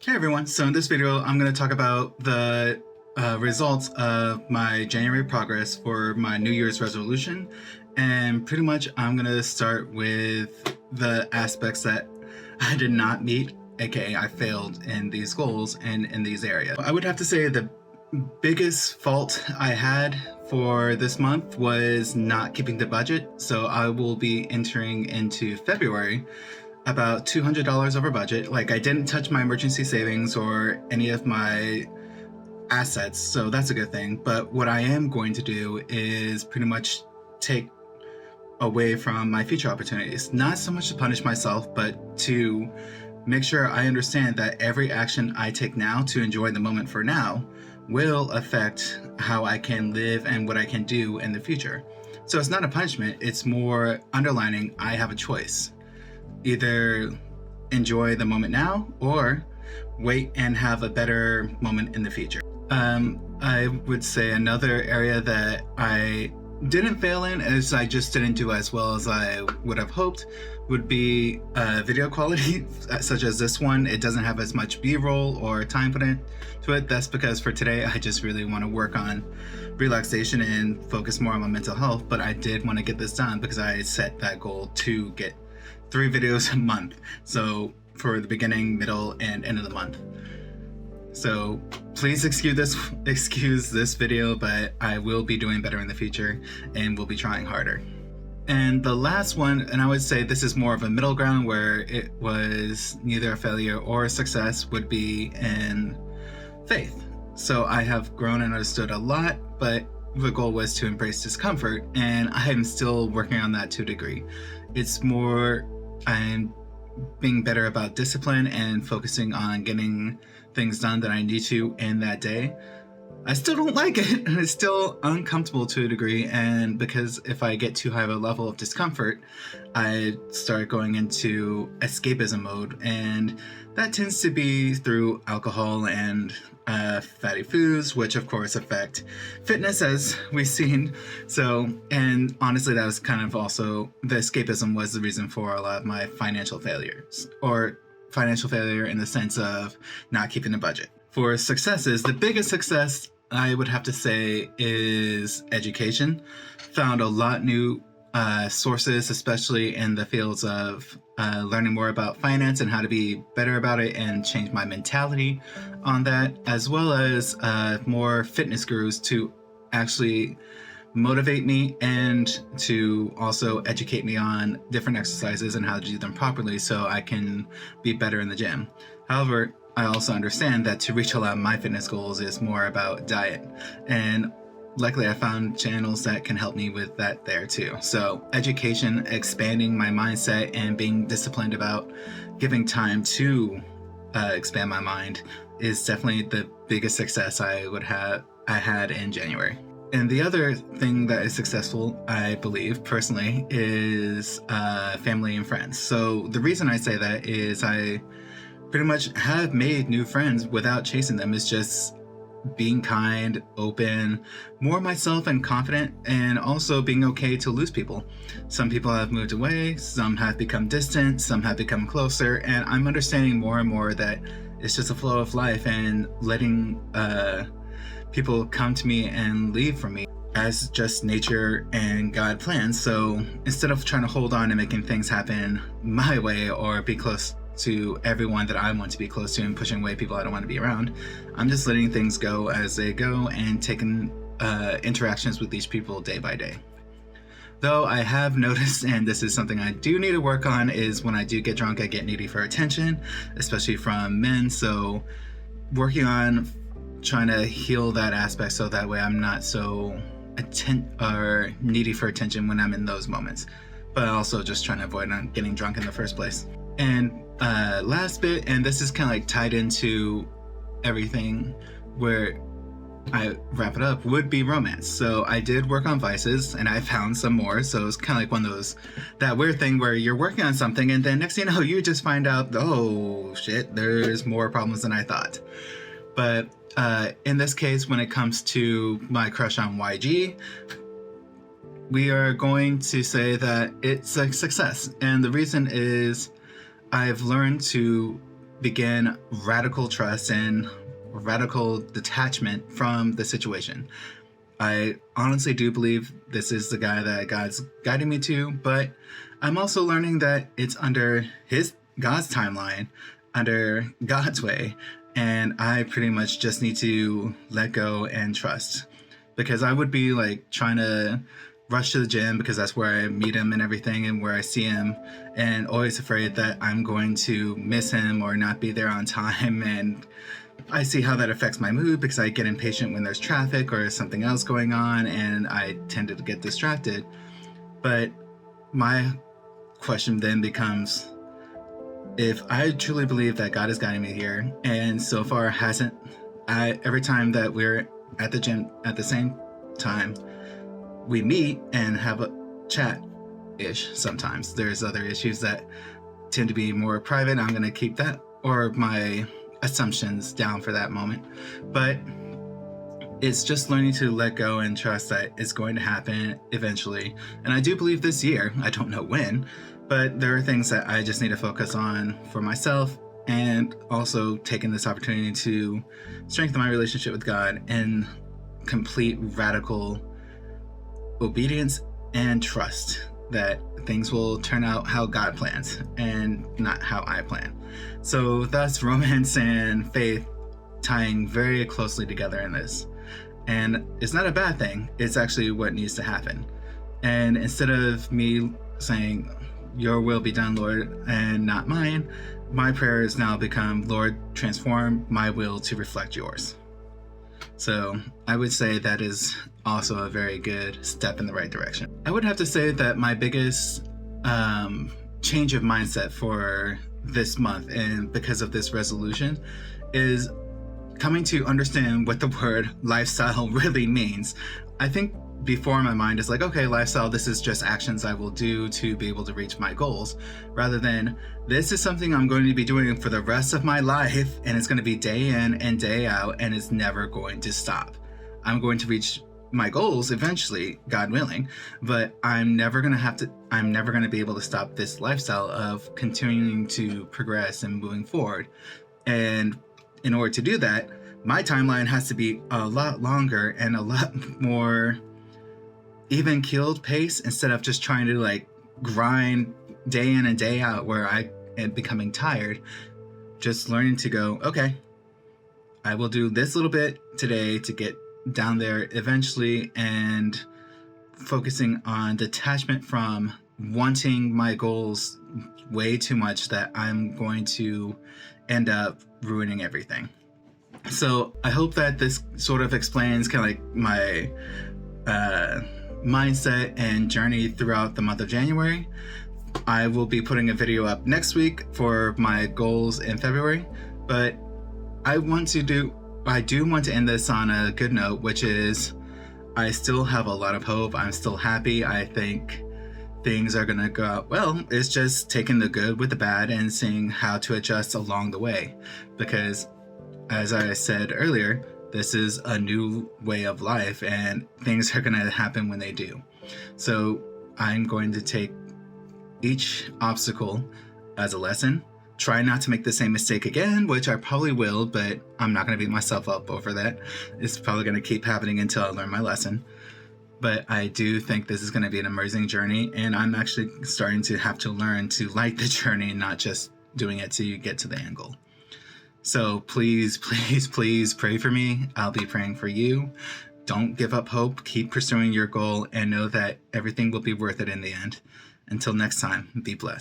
Hey everyone, so in this video I'm going to talk about the results of my January progress for my New Year's resolution, and pretty much I'm going to start with the aspects that I did not meet, aka I failed in these goals and in these areas. I would have to say the biggest fault I had for this month was not keeping the budget, so I will be entering into February about $200 over budget. Like, I didn't touch my emergency savings or any of my assets, so that's a good thing. But what I am going to do is pretty much take away from my future opportunities. Not so much to punish myself, but to make sure I understand that every action I take now to enjoy the moment for now will affect how I can live and what I can do in the future. So it's not a punishment, it's more underlining I have a choice. Either enjoy the moment now or wait and have a better moment in the future. I would say another area that I didn't fail in, as I just didn't do as well as I would have hoped, would be video quality, such as this one. It doesn't have as much B-roll or time put into it. That's because for today, I just really want to work on relaxation and focus more on my mental health. But I did want to get this done because I set that goal to get 3 videos a month. So for the beginning, middle, and end of the month. So please excuse this video, but I will be doing better in the future and will be trying harder. And the last one, and I would say this is more of a middle ground where it was neither a failure or a success, would be in faith. So I have grown and understood a lot, but the goal was to embrace discomfort, and I am still working on that to a degree. It's more, I'm being better about discipline and focusing on getting things done that I need to in that day. I still don't like it, and it's still uncomfortable to a degree, and because if I get too high of a level of discomfort, I start going into escapism mode, and that tends to be through alcohol and fatty foods, which of course affect fitness, as we've seen. So, and honestly, that was kind of also, the escapism was the reason for a lot of my financial failures, or financial failure in the sense of not keeping the budget. For successes, the biggest success I would have to say is education. Found a lot new sources, especially in the fields of learning more about finance and how to be better about it and change my mentality on that, as well as more fitness gurus to actually motivate me and to also educate me on different exercises and how to do them properly so I can be better in the gym. However, I also understand that to reach a lot of my fitness goals is more about diet, and luckily I found channels that can help me with that there too. So education, expanding my mindset, and being disciplined about giving time to expand my mind is definitely the biggest success I had in January. And the other thing that is successful, I believe personally, is family and friends. So the reason I say that is I pretty much have made new friends without chasing them. It's just being kind, open, more myself and confident, and also being okay to lose people. Some people have moved away, some have become distant, some have become closer, and I'm understanding more and more that it's just a flow of life, and letting people come to me and leave from me as just nature and God plans. So instead of trying to hold on and making things happen my way or be close to everyone that I want to be close to and pushing away people I don't want to be around, I'm just letting things go as they go and taking interactions with these people day by day. Though I have noticed, and this is something I do need to work on, is when I do get drunk, I get needy for attention, especially from men. So working on trying to heal that aspect so that way I'm not so needy for attention when I'm in those moments, but also just trying to avoid not getting drunk in the first place. And last bit, and this is kind of like tied into everything where I wrap it up, would be romance. So I did work on vices and I found some more. So it's kind of like one of those, that weird thing where you're working on something and then next thing you know, you just find out, oh shit, there's more problems than I thought. But in this case, when it comes to my crush on YG, we are going to say that it's a success. And the reason is I've learned to begin radical trust and radical detachment from the situation. I honestly do believe this is the guy that God's guiding me to, but I'm also learning that it's under God's timeline, under God's way, and I pretty much just need to let go and trust. Because I would be like trying to rush to the gym because that's where I meet him and everything and where I see him, and always afraid that I'm going to miss him or not be there on time. And I see how that affects my mood because I get impatient when there's traffic or something else going on, and I tend to get distracted. But my question then becomes, if I truly believe that God is guiding me here, and so far hasn't, every time that we're at the gym at the same time, we meet and have a chat-ish sometimes. There's other issues that tend to be more private. I'm going to keep that, or my assumptions, down for that moment. But it's just learning to let go and trust that it's going to happen eventually. And I do believe this year. I don't know when, but there are things that I just need to focus on for myself, and also taking this opportunity to strengthen my relationship with God in complete radical obedience and trust that things will turn out how God plans and not how I plan. So thus romance and faith tying very closely together in this. And it's not a bad thing. It's actually what needs to happen. And instead of me saying, "Your will be done, Lord, and not mine," my prayer has now become, "Lord, transform my will to reflect yours." So I would say that is also a very good step in the right direction. I would have to say that my biggest change of mindset for this month, and because of this resolution, is coming to understand what the word lifestyle really means. I think before, my mind is like, okay, lifestyle, this is just actions I will do to be able to reach my goals, rather than this is something I'm going to be doing for the rest of my life, and it's going to be day in and day out, and it's never going to stop. I'm going to reach my goals eventually, God willing, but I'm never going to be able to stop this lifestyle of continuing to progress and moving forward. And in order to do that, my timeline has to be a lot longer and a lot more even keeled pace, instead of just trying to like grind day in and day out where I am becoming tired. Just learning to go, okay, I will do this little bit today to get down there eventually, and focusing on detachment from wanting my goals way too much that I'm going to end up ruining everything. So I hope that this sort of explains kind of like my mindset and journey throughout the month of January. I will be putting a video up next week for my goals in February, but I do want to end this on a good note, which is I still have a lot of hope. I'm still happy. I think things are going to go out well. It's just taking the good with the bad and seeing how to adjust along the way, because as I said earlier, this is a new way of life, and things are going to happen when they do. So I'm going to take each obstacle as a lesson, try not to make the same mistake again, which I probably will, but I'm not going to beat myself up over that. It's probably going to keep happening until I learn my lesson. But I do think this is going to be an amazing journey, and I'm actually starting to have to learn to like the journey, not just doing it to get to the end goal. So please, please, please pray for me. I'll be praying for you. Don't give up hope. Keep pursuing your goal, and know that everything will be worth it in the end. Until next time, be blessed.